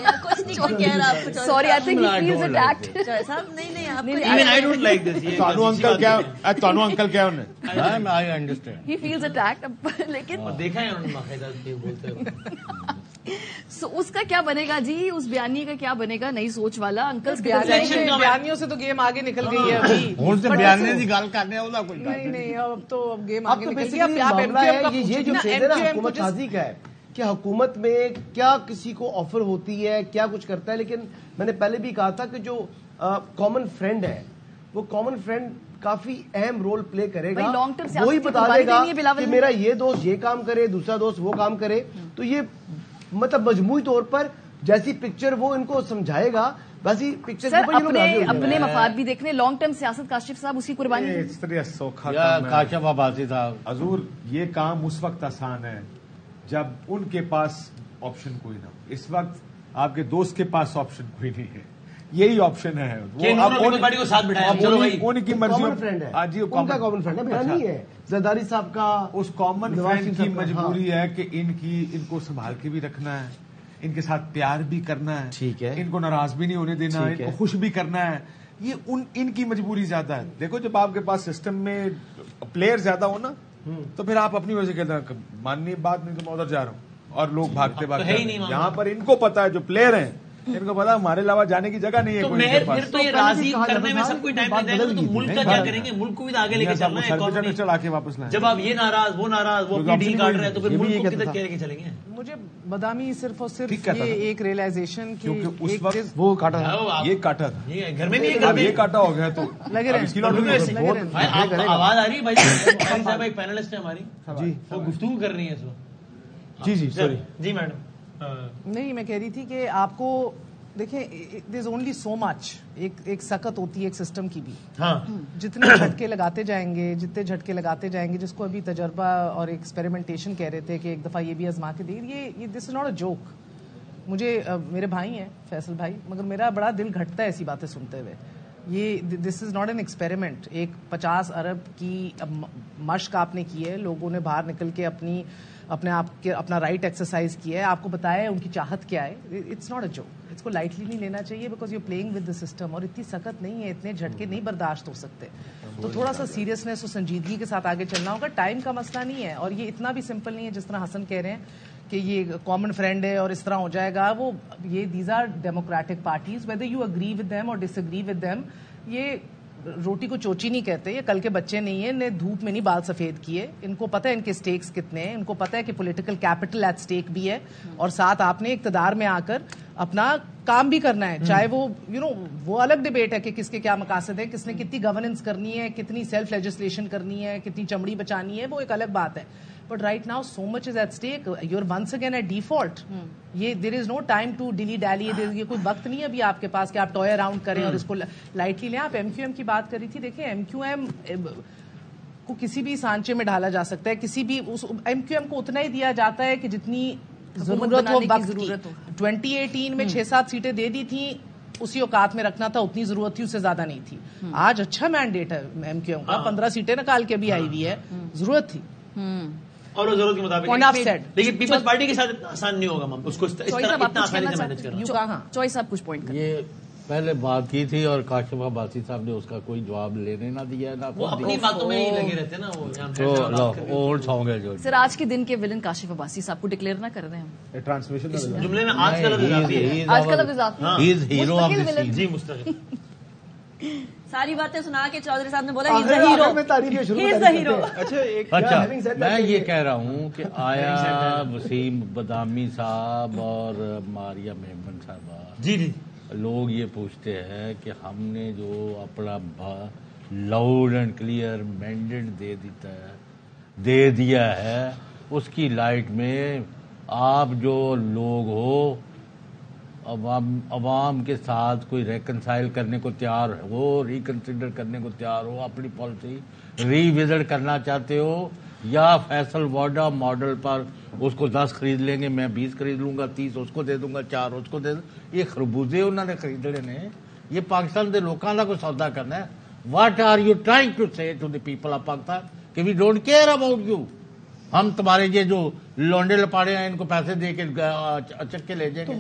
Speaker 2: I think he feels attacked.
Speaker 8: صاحب نہیں آپ
Speaker 1: even I don't like this.
Speaker 3: تانو انکل کیا انہیں
Speaker 4: I understand
Speaker 2: he feels attacked. لیکن
Speaker 1: دیکھا ہے انہوں نے باقاعدہ بولتے ہوئے.
Speaker 2: سو اس کا کیا بنے گا جی, اس بیانی کا کیا بنے گا, نئی سوچ والا انکل.
Speaker 6: بیانیوں سے تو گیم آگے نکل گئی ہے ابھی.
Speaker 4: بیانے کی گل کرنے والا کوئی
Speaker 6: نہیں, اب تو گیم
Speaker 5: اب
Speaker 6: آگے
Speaker 5: تو
Speaker 6: نکل گئی.
Speaker 5: یہ جو چیز ہے نا حکومت سازی کا ہے کہ حکومت میں کیا کسی کو آفر ہوتی ہے, کیا کچھ کرتا ہے. لیکن میں نے پہلے بھی کہا تھا کہ جو کامن فرینڈ ہے, وہ کامن فرینڈ کافی اہم رول پلے کرے گا. وہی بتا دے گا کہ میرا یہ دوست یہ کام کرے, دوسرا دوست وہ کام کرے. تو یہ مطلب مجموعی طور پر جیسی پکچر وہ ان کو سمجھائے گا ویسی پکچر
Speaker 2: اپنے مفاد بھی دیکھنے. لانگ ٹرم سیاست کاشف صاحب اسی قربانی.
Speaker 4: کاشف عباسی صاحب,
Speaker 3: حضور یہ کام اس وقت آسان ہے جب ان کے پاس آپشن کوئی نہ ہو. اس وقت آپ کے دوست کے پاس آپشن کوئی نہیں ہے, یہی آپشن ہے. ان کی مرضی
Speaker 5: ان کا کامن فرینڈ ہے, میرا نہیں ہے. زرداری صاحب کا
Speaker 3: اس کامن فرینڈ کی مجبوری ہے کہ ان کو سنبھال کے بھی رکھنا ہے, ان کے ساتھ پیار بھی کرنا ہے,
Speaker 5: ٹھیک ہے,
Speaker 3: ان کو ناراض بھی نہیں ہونے دینا, ان کو خوش بھی کرنا ہے. یہ ان کی مجبوری زیادہ ہے. دیکھو جب آپ کے پاس سسٹم میں پلیئر زیادہ ہو نا, تو پھر آپ اپنی وجہ سے کہتے ہیں ماننی بات نہیں تو میں ادھر جا رہا ہوں, اور لوگ بھاگتے یہاں پر ان کو پتا ہے, جو پلیئر ہیں ان کو پتا ہمارے علاوہ جانے کی جگہ نہیں ہے.
Speaker 1: پھر تو یہ راضی کرنے میں سب کوئی ٹائم لگتا ہے, تو ملک کا کیا کریں گے, ملک کو بھی آگے لے کے چلنا ہے.
Speaker 3: چڑھا کے واپس لائیں.
Speaker 1: جب آپ یہ ناراض وہ ناراض وہ اپنی ڈیل کاٹ رہے ہیں, تو پھر ملک کو کدھر لے کے چلیں گے.
Speaker 6: مجھے بدامی صرف اور صرف یہ ایک ریئلائزیشن
Speaker 3: کیونکہ اس وقت وہ کاٹا تھا, یہ کاٹا تھا,
Speaker 1: گھر میں بھی
Speaker 3: یہ کاٹا ہو گیا. تو
Speaker 1: آواز آ رہی ہے بھائی صاحب, ایک پینلسٹ ہے ہماری, وہ گفتگو کر رہی ہے اس وقت.
Speaker 3: جی سوری
Speaker 1: جی میڈم.
Speaker 6: نہیں, میں کہہ رہی تھی کہ آپ کو دیکھیں, دیر از اونلی سو مچ. ایک سکت ہوتی ہے ایک سسٹم کی بھی. جتنے جھٹکے لگاتے جائیں گے, جس کو ابھی تجربہ اور ایکسپیریمنٹیشن کہہ رہے تھے کہ ایک دفعہ یہ بھی آزما کے دے, یہ دس از ناٹ اے جوک. مجھے میرے بھائی ہیں فیصل بھائی, مگر میرا بڑا دل گھٹتا ہے ایسی باتیں سنتے ہوئے. یہ دس از ناٹ این ایکسپیریمنٹ. ایک 50 ارب کی مشق آپ نے کی ہے, لوگوں نے باہر نکل کے اپنا رائٹ ایکسرسائز کیا ہے, آپ کو بتایا ہے ان کی چاہت کیا ہے. اٹس ناٹ اے جوک, اس کو لائٹلی نہیں لینا چاہیے, because you playing with the system. اور اتنی سخت نہیں ہے, اتنے جھٹکے نہیں برداشت ہو سکتے. تو تھوڑا سا سیریسنیس اور سنجیدگی کے ساتھ آگے چلنا ہوگا. ٹائم کا مسئلہ نہیں ہے, اور یہ اتنا بھی سمپل نہیں ہے جس طرح حسن کہہ رہے ہیں کہ یہ کامن فرینڈ ہے اور اس طرح ہو جائے گا. وہ یہ these are democratic parties, whether you agree with them اور ڈس اگری ود دیم. یہ روٹی کو چوچی نہیں کہتے, یہ کل کے بچے نہیں ہیں, انہیں دھوپ میں نہیں بال سفید کیے. ان کو پتہ ہے ان کے سٹیکس کتنے ہیں, ان کو پتہ ہے کہ پولیٹیکل کیپٹل ایٹ سٹیک بھی ہے, اور ساتھ آپ نے اقتدار میں آ کر اپنا کام بھی کرنا ہے. چاہے وہ وہ الگ ڈبیٹ ہے کہ کس کے کیا مقاصد ہے, کس نے کتنی گورننس کرنی ہے, کتنی سیلف لیجسلیشن کرنی ہے, کتنی چمڑی بچانی ہے, وہ ایک الگ بات ہے. But right now so much is at stake, you are once again at default. یہ there is no time to dilly dally, یہ کوئی وقت نہیں ہے ابھی آپ کے پاس کہ آپ ٹوئے اراؤنڈ کریں اور اس کو لائٹلی لیں. آپ ایم کیو ایم کی بات کر رہی تھی, دیکھیں ایم کیو ایم کو کسی بھی سانچے میں ڈالا جا سکتا ہے, کسی بھی ایم کیو ایم کو اتنا ہی دیا جاتا ہے کہ جتنی ضرورت ہو وقت کی. 2018 میں 6-7 سیٹیں دے دی تھیں, اسی اوقات میں رکھنا تھا, اتنی ضرورت تھی, اس سے زیادہ نہیں تھی. آج اچھا مینڈیٹ ہے ایم کیو ایم کا, 15 سیٹیں نکال کے بھی آئی ہوئی ہے, ضرورت تھی
Speaker 1: اور ضرورت کے مطابق. لیکن پیپلز پارٹی کے ساتھ آسان نہیں ہوگا میم, اس کو اتنا آسانی سے مینج کرنا.
Speaker 2: چوائس آپ کچھ پوائنٹ
Speaker 4: یہ پہلے بات کی تھی اور کاشف عباسی صاحب نے اس کا کوئی جواب لینے نہ دیا, نہ
Speaker 1: وہ اپنی باتوں میں ہی لگے رہتے ہیں نا.
Speaker 4: اولڈ سانگ ہے جو
Speaker 2: سر آج کے دن کے ولن کاشف عباسی صاحب کو ڈکلیئر نہ کر دیں ہم
Speaker 3: ٹرانسمیشن
Speaker 1: جملے میں آج کا لفظ اضافی ہے.
Speaker 2: آج کا لفظ اضافی ہے.
Speaker 4: ہی از ہیرو آف دی سین.
Speaker 1: جی مستقل
Speaker 8: ساری باتیں سنا کے چودھری صاحب نے بولا ہیرو.
Speaker 4: اچھا میں یہ کہہ رہا ہوں کہ آیا وسیم بدامی صاحب اور ماریا میمن صاحبہ
Speaker 1: جی
Speaker 4: لوگ یہ پوچھتے ہیں کہ ہم نے جو اپنا لاؤڈ اینڈ کلیئر مینڈیٹ دے دیا ہے, اس کی لائٹ میں آپ جو لوگ ہو عوام کے ساتھ کوئی ریکنسائل کرنے کو تیار ہو, ریکنسیڈر کرنے کو تیار ہو, اپنی پالیسی ری وزٹ کرنا چاہتے ہو, یا فیصل واڈا ماڈل پر اس کو 10 خرید لیں گے, میں 20 خرید لوں گا, 30 اس کو دے دوں گا, 4 اس کو دے دوں. یہ خربوزے انہوں نے خریدنے نے, یہ پاکستان کے لوگوں کا کوئی سودا کرنا ہے. What are you trying to say to the people of Pakistan کہ we don't care about you, ہم تمہارے یہ جو لونڈے لپاڑے ہیں ان کو پیسے دے کے چکے لے جائیں گے.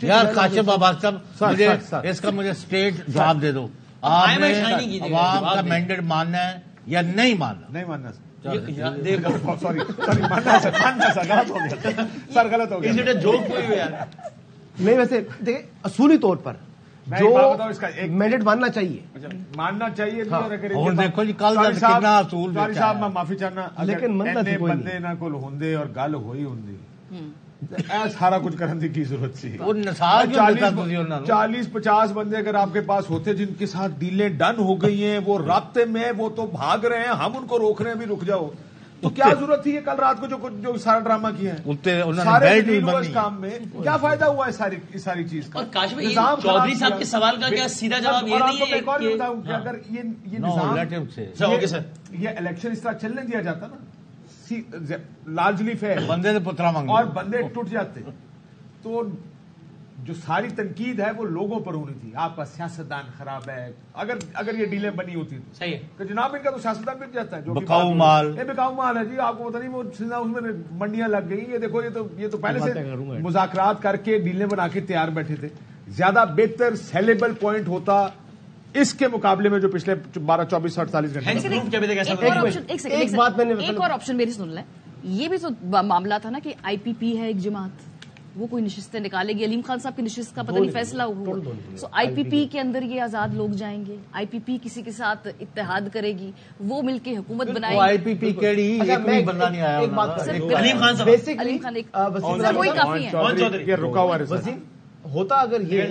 Speaker 4: یار کاشف عباسی صاحب مجھے اس کا مجھے اسٹریٹ جواب دے دو, آپ نے عوام کا مینڈیٹ ماننا ہے یا نہیں ماننا؟
Speaker 3: نہیں ماننا
Speaker 10: سر غلط ہو گیا.
Speaker 1: جوک ہوئی ہوئی یار.
Speaker 5: نہیں ویسے دیکھیں اصولی طور پر جو مینڈیٹ ماننا چاہیے,
Speaker 3: ماننا چاہیے.
Speaker 4: اور دیکھو جی کل کتنا اصول
Speaker 3: صاحب میں معافی چاہنا,
Speaker 5: لیکن
Speaker 3: بندے نہ کول ہوندے اور گل ہوئی ہوندی سارا کچھ کرنے کی ضرورت سی. 40-50 بندے اگر آپ کے پاس ہوتے جن کے ساتھ ڈیلیں ڈن ہو گئی ہیں, وہ رابطے میں, وہ تو بھاگ رہے ہیں, ہم ان کو روک رہے ہیں بھی رک جاؤ, تو کیا ضرورت تھی کل رات کو جو سارا ڈرامہ کیا ہے, سارے کام میں کیا فائدہ ہوا ہے ساری چیز کا.
Speaker 1: اور کاشف چودھری صاحب کے سوال کا کیا سیدھا جواب یہ نہیں ہے
Speaker 3: کہ اگر یہ نظام یہ الیکشن اس طرح چلنے دیا جاتا نا لارجلی فیئر,
Speaker 4: بندے نے پترا مانگا
Speaker 3: اور بندے ٹوٹ جاتے, تو جو ساری تنقید ہے وہ لوگوں پر ہونی تھی. آپ کا سیاستدان خراب ہے, اگر یہ ڈیلیں بنی ہوتی تو
Speaker 1: صحیح ہے
Speaker 3: کہ جناب ان کا تو سیاستدان بک جاتا ہے, جو
Speaker 4: بکاؤ مال
Speaker 3: ہے جی. آپ کو پتہ نہیں وہ اس میں منڈیاں لگ گئی. یہ دیکھو یہ تو پہلے سے مذاکرات کر کے ڈیلیں بنا کے تیار بیٹھے تھے. زیادہ بہتر سیلیبل پوائنٹ ہوتا اس کے مقابلے میں جو پچھلے 12-24-48 گھنٹے.
Speaker 2: ایک بات میں نے ایک اور آپشن میری سن لیں, یہ بھی تو معاملہ تھا نا کہ آئی پی پی ہے ایک جماعت, وہ کوئی نشستیں نکالے گی, علیم خان صاحب کی نشست کا پتہ نہیں فیصلہ ہوا, سو آئی پی پی کے اندر یہ آزاد لوگ جائیں گے, آئی پی پی کسی کے ساتھ اتحاد کرے گی, وہ مل کے حکومت بنائے گی.
Speaker 4: آئی پی پی کیڑی کوئی بندہ نہیں آیا,
Speaker 2: علیم خان صاحب وہی کافی ہے.
Speaker 3: رکا ہوا ہے
Speaker 5: ہوتا اگر یہ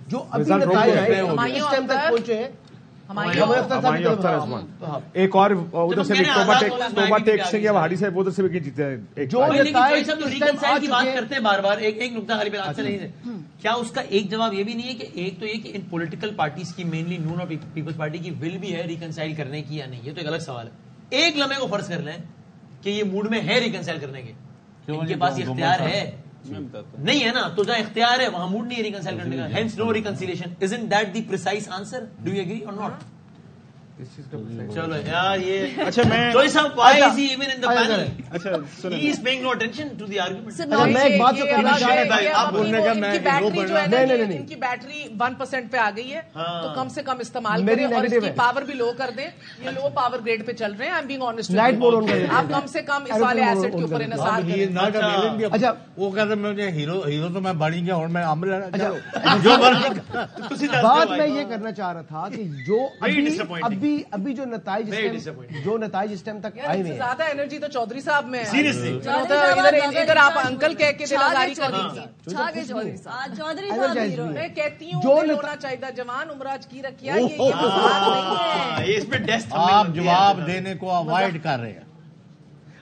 Speaker 5: جو ابھی نتائج ہیں اس ٹائم تک پہنچے ہیں.
Speaker 3: ایک اور ادھر سے توبہ ٹیک سے یا وہاڑی صاحب ادھر سے بھی جیتے ہیں.
Speaker 2: جو
Speaker 1: ریکنسائل کی بات کرتے ہیں بار بار, ایک نقطہ خالی بات سے نہیں ہے, کیا اس کا ایک جواب یہ بھی نہیں ہے کہ ایک تو یہ کہ ان پولیٹیکل پارٹیز کی مینلی نون اور پیپلز پارٹی کی ول بھی ہے ریکنسائل کرنے کی یا نہیں؟ یہ تو ایک الگ سوال ہے. ایک لمحے کو فرض کر لیں کہ یہ موڈ میں ہے ریکنسائل کرنے کے, ان کے پاس یہ اختیار ہے نہیں ہے نا, تو جہاں اختیار ہے وہاں موڈ نہیں ہے ریکنسائل کرنے کا, hence no reconciliation. Isn't that the precise answer? Do you agree or not? چلو یار یہ اچھا میں
Speaker 7: اچھا
Speaker 1: He is paying no attention to the argument.
Speaker 5: میں ایک بات جو کرنا چاہ رہا
Speaker 6: یہ
Speaker 5: آپ بولنے کا میں
Speaker 6: بیٹری جو ہے نا
Speaker 5: نہیں
Speaker 6: ان کی بیٹری 1% پہ آ گئی ہے تو کم سے کم استعمال
Speaker 5: میری
Speaker 6: کریں اور اس
Speaker 5: negative
Speaker 6: کی
Speaker 5: ہے.
Speaker 6: پاور بھی لو کر دیں. یہ لو پاور گریڈ پہ چل رہے ہیں. I'm being honest.
Speaker 5: Night mode on کریں.
Speaker 6: آپ کم سے کم اس والے ایسٹ کے اوپر انحصار کریں.
Speaker 5: اچھا
Speaker 4: وہ کہتے مجھے ہیرو تو میں بڑی گیا اور میں عمل
Speaker 5: بات میں یہ کرنا چاہ رہا تھا کہ جو ابھی جو نتائج اس ٹائم تک آئے ہوئے ہیں
Speaker 6: زیادہ انرجی تو چودھری صاحب میں ہے.
Speaker 1: Seriously.
Speaker 6: ادھر آپ انکل کہہ کے دلازاری کر دی تھی.
Speaker 8: چودھری صاحب ہیرو
Speaker 6: میں کہتی ہوں کہ ہونا چاہیے جوان عمراج کی رکھیا. یہ بات نہیں ہے.
Speaker 1: اس پہ ڈیسک
Speaker 4: آپ جواب دینے کو اوائڈ کر رہے ہیں.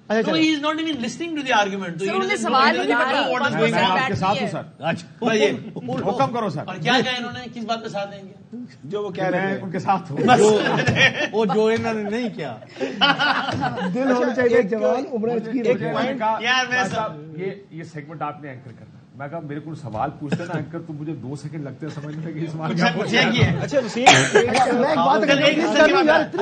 Speaker 1: No, he is not even listening to the argument.
Speaker 2: Sir, انہیں سوال ہی نہیں پتا.
Speaker 1: What is going on?
Speaker 3: آپ کے ساتھ ہوں سر. حکم کرو سر.
Speaker 1: اور کیا کہا انہوں نے, کس بات پہ ساتھ دیں گے؟
Speaker 7: جو وہ کہہ رہے ہیں
Speaker 3: ان کے ساتھ ہوں.
Speaker 4: وہ جو انہوں نے نہیں کیا.
Speaker 5: دل ہونا چاہیے جوان عمراج کی
Speaker 3: یہ سیگمنٹ آپ نے اینکر کرنا. میں کہا میرے کو سوال پوچھتے نا اینکر تو مجھے 2 سیکنڈ لگتے ہیں سمجھنے میں کہ یہ سوال کیا پوچھا ہے.
Speaker 7: اچھا
Speaker 5: میں ایک بات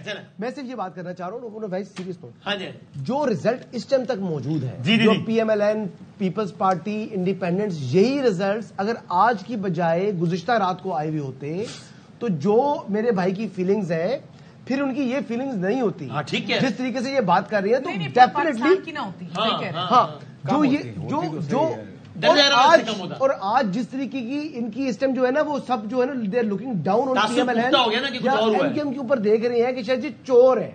Speaker 1: چلیں.
Speaker 5: میں صرف یہ بات کرنا چاہ رہا ہوں بھائی سیریس نوٹ.
Speaker 1: ہاں جی.
Speaker 5: جو ریزلٹ اس ٹائم تک موجود ہے
Speaker 1: جی
Speaker 5: جو P M L N Peoples Party independence یہی ریزلٹس اگر آج کی بجائے گزشتہ رات کو آئے ہوئے ہوتے تو جو میرے بھائی کی فیلنگز ہے پھر ان کی یہ فیلنگز نہیں ہوتی.
Speaker 1: ٹھیک ہے.
Speaker 5: جس طریقے سے یہ بات کر رہی ہے تو ڈیفینیٹلی
Speaker 6: کی نہ ہوتی.
Speaker 5: ہاں جو یہ جو اور آج جس طریقے کی ان کی اس ٹائم جو ہے نا وہ سب جو ہے نا they are looking down on P M L N یا این کے ایم کے اوپر دیکھ رہے ہیں کہ شاید یہ چور ہے.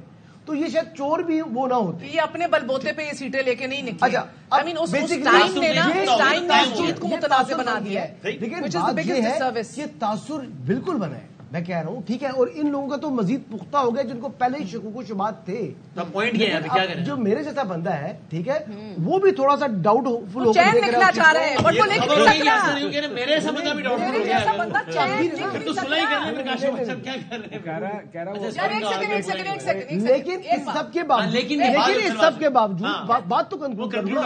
Speaker 5: تو یہ شاید چور بھی وہ نہ ہوتے.
Speaker 6: یہ اپنے بلبوتے پہ یہ سیٹیں لے کے نہیں نکلے.
Speaker 5: اچھا
Speaker 6: آئی مین اس ٹائم نے نا اس ٹائم نے اس چیز کو متنازع بنا دیا ہے.
Speaker 5: لیکن بات یہ ہے یہ تاثر بالکل بنا ہے. میں کہہ رہا ہوں ٹھیک ہے. اور ان لوگوں کا تو مزید پختہ ہو گیا جن کو پہلے ہی شکوک و شبہات تھے. جو میرے جیسا بندہ ہے ٹھیک ہے وہ بھی تھوڑا سا ڈاؤٹ فل ہو
Speaker 6: چین نکلا چاہ رہا ہے. بٹ وہ لے کے
Speaker 1: میرے ایسا بندہ بھی ڈاؤٹ
Speaker 6: میرے جیسا بندہ چین
Speaker 1: تو سنائی کر رہے ہیں. کیا کر رہے ہیں؟
Speaker 5: لیکن اس سب کے باوجود اس سب کے باوجود بات تو کنکلوڈ کرنا.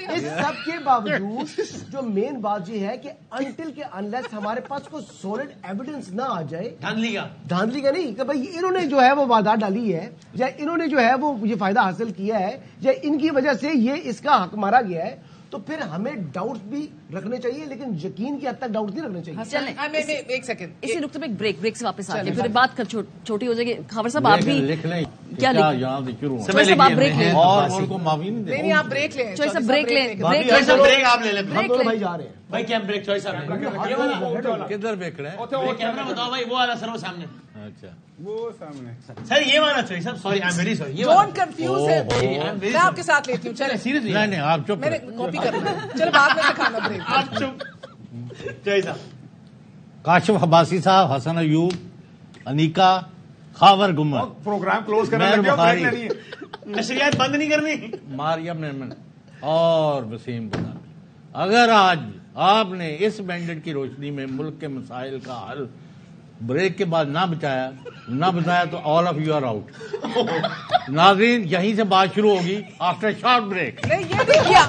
Speaker 5: اس سب کے باوجود جو مین بات یہ ہے کہ انٹل کے انلیس ہمارے پاس کوئی سولڈ ایویڈنس نہ آ جائے دھاندلی کا نہیں کہ بھائی انہوں نے جو ہے وہ وعدہ ڈالی ہے یا انہوں نے جو ہے وہ یہ فائدہ حاصل کیا ہے یا ان کی وجہ سے یہ اس کا حق مارا گیا ہے تو پھر ہمیں ڈاؤٹس بھی رکھنے چاہیے لیکن یقین کی حد تک ڈاؤٹ نہیں رکھنے چاہیے.
Speaker 6: ایک سیکنڈ
Speaker 2: اسی نقطے پہ بریک سے واپس آتے ہیں پھر بات کر چھوٹی ہو جائے گی. خاور صاحب آپ بھی
Speaker 4: لکھ لیں
Speaker 2: کیا
Speaker 4: یہاں سے شروع
Speaker 2: چوہے صاحب آپ بریک لیں.
Speaker 4: اور ان کو معافی نہیں
Speaker 6: نہیں آپ بریک لیں.
Speaker 2: چوہے صاحب بریک لیں.
Speaker 1: بریک آپ لے لیں.
Speaker 5: ہم دونوں بھائی جا رہے ہیں.
Speaker 1: بھائی کیا بریک چوائس آپ
Speaker 4: کدھر بیک رہے ہیں.
Speaker 1: کیمرہ بتاؤ بھائی وہ والا سر وہ سامنے.
Speaker 4: اچھا
Speaker 7: وہ سامنے
Speaker 1: سر یہ والا چوائس صاحب. Sorry I am very sorry.
Speaker 6: Don't confuse ہے. میں آپ کے ساتھ لیتی ہوں. چلے
Speaker 1: سیریسلی
Speaker 4: نہیں نہیں آپ چپ
Speaker 6: میں نے کاپی کر لی. چلو بعد میں دکھانا بریک.
Speaker 1: آپ چپ. چوائس صاحب
Speaker 4: کاشف عباسی صاحب حسن ایوب انیکا خاور گمر
Speaker 3: پروگرام کلوز کرنے
Speaker 4: مہر بخاری
Speaker 1: نشریات بند نہیں کرنی.
Speaker 4: ماریم نرمن اور وسیم گلابی. اگر آج آپ نے اس مینڈیٹ کی روشنی میں ملک کے مسائل کا حل بریک کے بعد نہ بتایا تو all of you are out. ناظرین یہیں سے بات شروع ہوگی آفٹر شارٹ بریک.
Speaker 6: نہیں یہ نہیں کیا